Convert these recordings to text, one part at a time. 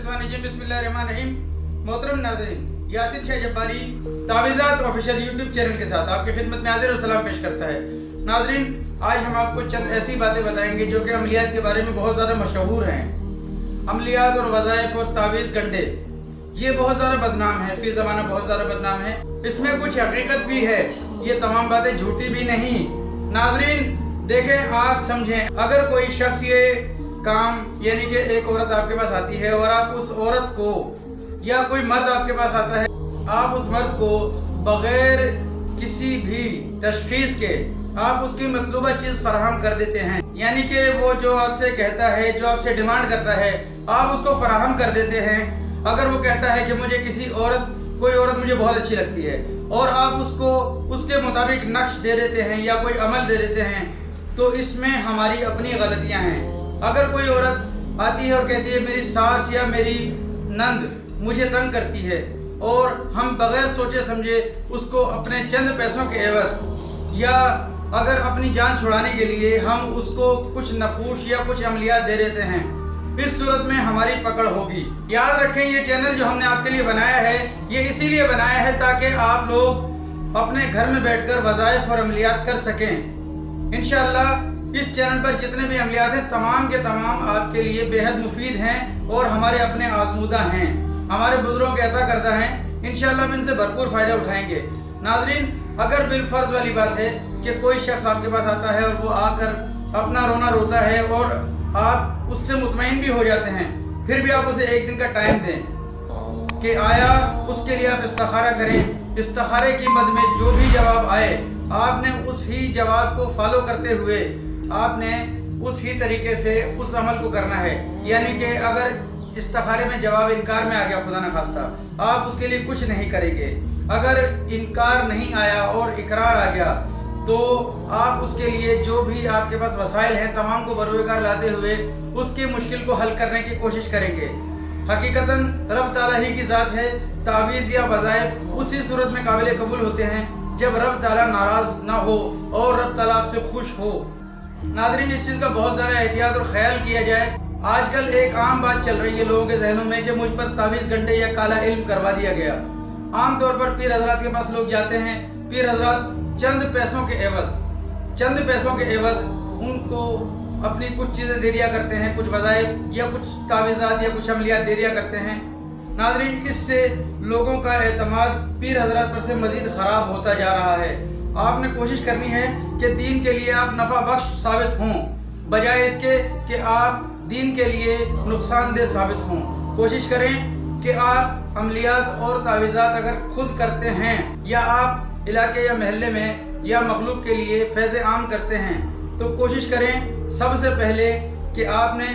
बिस्मिल्लाहिर्रहमानिर्रहीम। मोहतरम नाज़रीन, यासिर शाह जब्बारी तावीज़ात ऑफिशियल यूट्यूब चैनल के साथ आपकी खिदमत में हाज़िर और सलाम पेश करता है। नाज़रीन, आज हम आपको चंद ऐसी बातें बताएंगे जो कि अमलियात के बारे में बहुत ज़्यादा मशहूर हैं। अमलियात और वज़ाइफ और तावीज़ गंडे ये बहुत ज़्यादा बदनाम है, फी ज़माना बहुत ज़्यादा बदनाम है। इसमें कुछ हकीकत भी है, ये तमाम बातें झूठी भी नहीं। नाज़रीन देखें, आप समझें, अगर कोई शख्स ये काम यानी कि एक औरत आपके पास आती है और आप उस औरत को या कोई मर्द आपके पास आता है, आप उस मर्द को बगैर किसी भी तशखीस के आप उसकी मतलूबा चीज़ फराहम कर देते हैं, यानी कि वो जो आपसे कहता है, जो आपसे डिमांड करता है, आप उसको फराहम कर देते हैं। अगर वो कहता है कि मुझे कोई औरत मुझे बहुत अच्छी लगती है और आप उसको उसके मुताबिक नक्श दे देते हैं या कोई अमल दे देते हैं, तो इसमें हमारी अपनी गलतियां हैं। अगर कोई औरत आती है और कहती है मेरी सास या मेरी नंद मुझे तंग करती है और हम बगैर सोचे समझे उसको अपने चंद पैसों के एवज या अगर अपनी जान छुड़ाने के लिए हम उसको कुछ नपूश या कुछ अमलियात दे देते हैं, इस सूरत में हमारी पकड़ होगी। याद रखें, ये चैनल जो हमने आपके लिए बनाया है, ये इसीलिए बनाया है ताकि आप लोग अपने घर में बैठकर वज़ाइफ और अमलियात कर सकें। इंशाअल्लाह इस चैनल पर जितने भी अमलियात हैं तमाम के तमाम आपके लिए बेहद मुफीद हैं और हमारे अपने आजमूदा हैं, हमारे बुजुर्गों के अता करता हैं। इंशाअल्लाह इनसे भरपूर फ़ायदा उठाएंगे। नाजरीन, अगर बिलफर्ज वाली बात है कि कोई शख्स आपके पास आता है और वो आकर अपना रोना रोता है और आप उससे मुतमईन भी हो जाते हैं, फिर भी आप उसे एक दिन का टाइम दें कि आया उसके लिए आप इस्तिखारा करें। इस्तिखारे की मद में जो भी जवाब आए, आपने उस ही जवाब को फॉलो करते हुए आपने उस ही तरीके से उस अमल को करना है। यानी कि अगर इस्तिखारे में जवाब इनकार में आ गया, खुदा न खास्ता, आप उसके लिए कुछ नहीं करेंगे। अगर इनकार नहीं आया और इकरार आ गया तो आप उसके लिए जो भी आपके पास वसाइल हैं तमाम को बरोकार लाते हुए उसकी मुश्किल को हल करने की कोशिश करेंगे। हकीकतन रब ताला ही की ज़ात है। तावीज़ या वज़ाइफ उसी सूरत में काबिल कबूल होते हैं जब रब ताला नाराज़ ना हो और रब ताला आपसे खुश हो। नाज़रीन, इस चीज़ का बहुत ज़्यादा एहतियात और ख्याल किया जाए। आजकल एक आम बात चल रही है लोगों के जहनों में कि मुझ पर तावीज़ गंडे या काला इल्म करवा दिया गया। आम तौर पर पीर हजरात के पास लोग जाते हैं, पीर हजरात चंद पैसों के एवज उनको अपनी कुछ चीज़ें दे दिया करते हैं, कुछ वज़ाइफ या कुछ तावीज़ात या कुछ अमलियात दे दिया करते हैं। नाज़रीन, इससे लोगों का एतमाद पीर हजरात पर से मज़ीद ख़राब होता जा रहा है। आपने कोशिश करनी है कि दीन के लिए आप नफ़ा बख्श साबित हों, बजाय इसके कि आप दीन के लिए नुकसानदेह साबित हों। कोशिश करें कि आप अमलियात और तावीज़ात अगर खुद करते हैं या आप इलाके या महल्ले में या मखलूक के लिए फैज़ आम करते हैं, तो कोशिश करें सबसे पहले कि आपने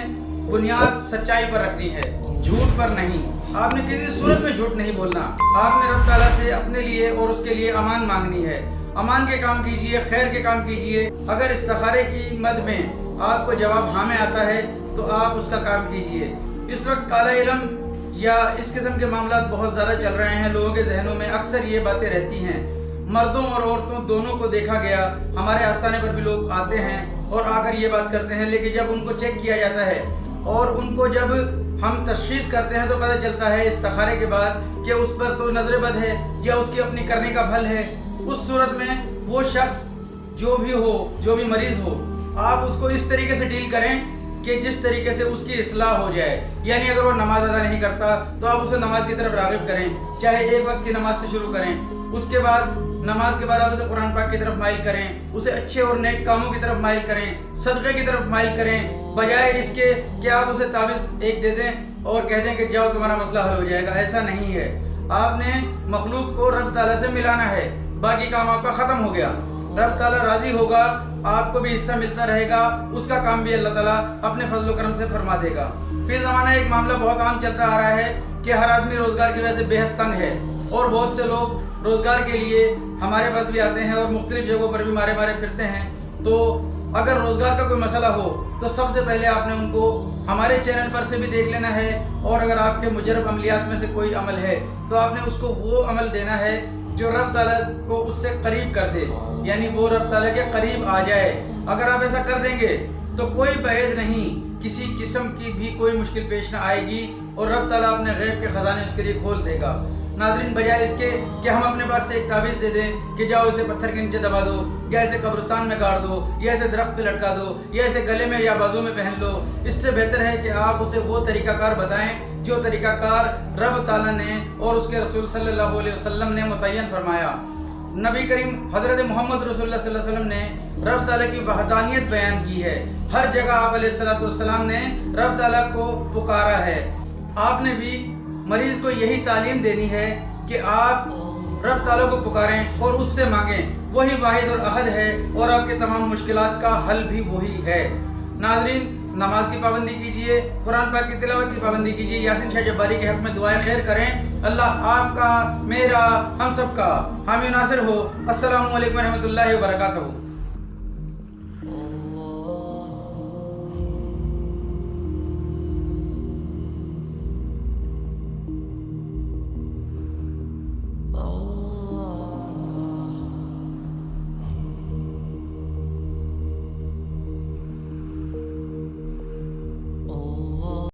बुनियाद सच्चाई पर रखनी है, झूठ पर नहीं। आपने किसी सूरत में झूठ नहीं बोलना। आपने रब ताला से अपने लिए और उसके लिए अमान मांगनी है। अमान के काम कीजिए, खैर के काम कीजिए। अगर इस्तिखारे की मद में आपको जवाब हाँ में आता है तो आप उसका काम कीजिए। इस वक्त काला इल्म या इस किस्म के मामला बहुत ज़्यादा चल रहे हैं। लोगों के जहनों में अक्सर ये बातें रहती हैं। मर्दों और औरतों दोनों को देखा गया। हमारे आस्थाने पर भी लोग आते हैं और आकर ये बात करते हैं, लेकिन जब उनको चेक किया जाता है और उनको जब हम तशख़ीस करते हैं तो पता चलता है इस्तिखारे के बाद कि उस पर तो नज़र बद है या उसकी अपनी करने का भल है। उस सूरत में वो शख्स जो भी मरीज़ हो, आप उसको इस तरीके से डील करें कि जिस तरीके से उसकी इस्लाह हो जाए। यानी अगर वो नमाज अदा नहीं करता तो आप उसे नमाज की तरफ राग़िब करें, चाहे एक वक्त की नमाज से शुरू करें। उसके बाद नमाज के बाद आप उसे कुरान पाक की तरफ माइल करें, उसे अच्छे और नेक कामों की तरफ माइल करें, सदक़े की तरफ माइल करें, बजाय इसके कि आप उसे तावीज़ एक दे दें और कह दें कि जाओ तुम्हारा मसला हल हो जाएगा। ऐसा नहीं है। आपने मखलूक को रब ताला से मिलाना है, बाकी काम आपका ख़त्म हो गया। रब ताला राज़ी होगा, आपको भी हिस्सा मिलता रहेगा, उसका काम भी अल्लाह ताला अपने फजल करम से फरमा देगा। फिर ज़माना एक मामला बहुत आम चलता आ रहा है कि हर आदमी रोज़गार की वजह से बेहद तंग है और बहुत से लोग रोज़गार के लिए हमारे पास भी आते हैं और मुख्तलिफ जगहों पर भी मारे फिरते हैं। तो अगर रोज़गार का कोई मसला हो तो सबसे पहले आपने उनको हमारे चैनल पर से भी देख लेना है, और अगर आपके मुजरब अमलियात में से कोई अमल है तो आपने उसको वो अमल देना है जो रब ताला को उससे करीब कर दे, यानी वो रब ताला के करीब आ जाए। अगर आप ऐसा कर देंगे तो कोई बैद नहीं, किसी किस्म की भी कोई मुश्किल पेश ना आएगी اور رب تعالیٰ اپنے غیب کے خزانے اس کے لیے کھول دے گا۔ ناظرین، بجائے اس کے کہ ہم اپنے پاس سے ایک تعویذ دے دیں کہ جاؤ اسے پتھر کے نیچے دبا دو، یا اسے قبرستان میں گاڑ دو، یا اسے درخت پہ لٹکا دو، یا اسے گلے میں یا بازو میں پہن لو، اس سے بہتر ہے کہ آپ اسے وہ طریقہ کار بتائیں جو طریقہ کار رب تعالیٰ نے اور اس کے رسول صلی اللہ علیہ وسلم نے متعین فرمایا۔ نبی کریم حضرت محمد رسول اللہ صلی اللہ علیہ وسلم نے رب تعالیٰ کی وحدانیت بیان کی ہے۔ ہر جگہ آپ علیہ السلام نے رب تعالیٰ کو پکارا ہے۔ آپ نے بھی مریض کو یہی تعلیم دینی ہے کہ آپ رب تعالیٰ کو پکاریں اور اس سے مانگیں، وہی واحد اور احد ہے اور آپ کے تمام مشکلات کا حل بھی وہی ہے۔ ناظرین، نماز کی پابندی کیجئے، قرآن پاک کی تلاوت کی پابندی کیجئے، یاسین شاہ جباری کے حق میں دعائیں خیر کریں۔ اللہ آپ کا، میرا، ہم سب کا حامی و ناصر ہو۔ السلام علیکم ورحمۃ اللہ وبرکاتہ۔